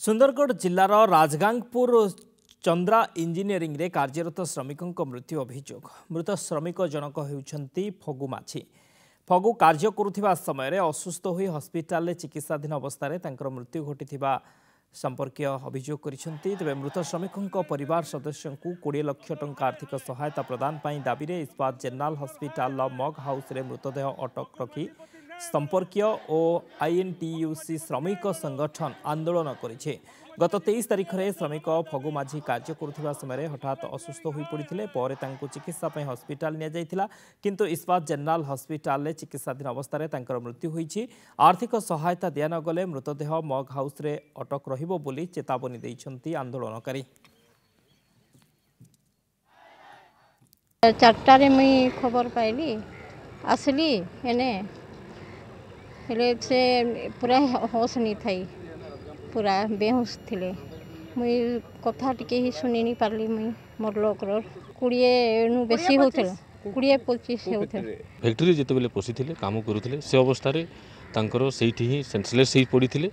Sundargarh जिलार Rajgangpur Chandra engineering रे कार्यरत श्रमिकों मृत्यु अभियोग। मृत श्रमिक जनक होउछंती फगु माझी। फगु कार्य करुथिबा समय रे असुस्थ होई हॉस्पिटल चिकित्साधीन अवस्था रे तांकर मृत्यु घटिथिबा संपर्कीय अभियोग करिसेंती। तबे मृत श्रमिकों परिवार सदस्यों को 20 लाख टंका आर्थिक सहायता प्रदान पई दाबी रे इस्पात जनरल हॉस्पिटल मग हाउस रे मृतदेह अटक रखी संपर्कीय और आईएनटीयूसी श्रमिक संगठन आंदोलन करिछे। गत 23 तारिख में श्रमिक फगु माझी कार्य करुथिबा समय हठात असुस्थ होई पड़िथिले। पर तांको चिकित्सा पई हॉस्पिटल निया जायथिला, किंतु इस्पात जनरल हॉस्पिटल ले चिकित्साधीन अवस्था रे तांकर मृत्यु होईछि। आर्थिक सहायता दिया न गले मृतदेह मग हाउस रे अटक रहिबो बोली चेतावनी दैछंती आंदोलनकारी। 4टारे मुई खबर पाइली आसली एने हेले से पूरा होश नहीं थी, पूरा बेहोश थिले। मुई कथा टिके ही सुनी नहीं पारली। मुई मोर लोकर 20 नु बेसी होथला, 20-25 होथला। फैक्ट्री जेते बेले पसिथिले काम करूथिले से अवस्था रे तांकर सेठी ही सेंसलेस ही पड़ीथिले।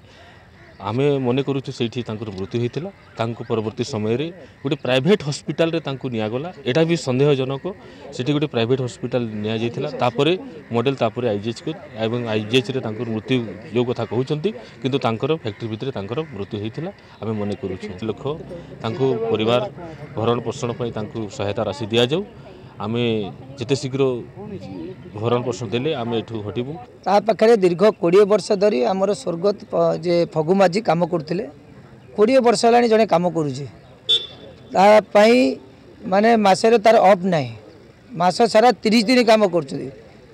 आमे मने करूछु सेठी तांकर मृत्यु होइथिला। तांको परवर्ती समय रे गोटे प्राइवेट हॉस्पिटल रे तांको निया गला। एटा भी संदेहजनक सेठी गोटे प्राइवेट हॉस्पिटल निया जाइथिला। तापरे मॉडल तापरे आईजीएच को एवं आईजीएच रे तांकर मृत्यु जो कथा कहउचंती, किंतु तांकर फैक्ट्री भितरे तांकर मृत्यु होइथिला। आमे मने करूछु लोक तांको परिवार भरण पोषण पई तांको सहायता राशि दिया जाऊ। आमे जेते शीघ्र भरण पोषण देले आमे एठू हटिबू। ता पाखरे दीर्घ 20 वर्ष धरी आमर स्वर्गत जे फगु माझी काम करथिले। 20 वर्ष लानी जने काम करूजे ता पई माने मासेरे तार ऑफ नाही, मास सारा 30 दिन काम करछथि,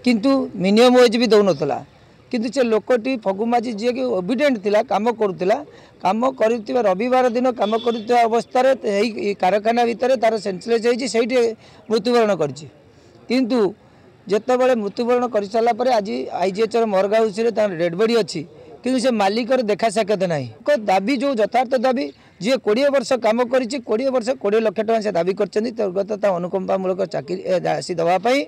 किंतु मिनिमम वेज भी दउ नथला। किंतु से लोकटी फगु माझी जे कि ओबिडेंट थिला, काम करूथिला, काम करूथिबा रविवार दिन काम करूथिबा अवस्था रे एही कारखाना भितरे तार सेंसलेस होईछि, सेठी मृत्युवरण करछि। किंतु जेतेबेले मृत्युवरण कर सारा पर आज आईजीएच मर्ग हाउस डेड बॉडी अच्छी, किंतु से मालिकर देखा साक्षात ना। दाबी जो यथार्थ दाबी जी 20 वर्ष काम कर 20 वर्ष 20 लाख टका से दाबी कर अनुकंपामूलक चाकरी राशि दवाई।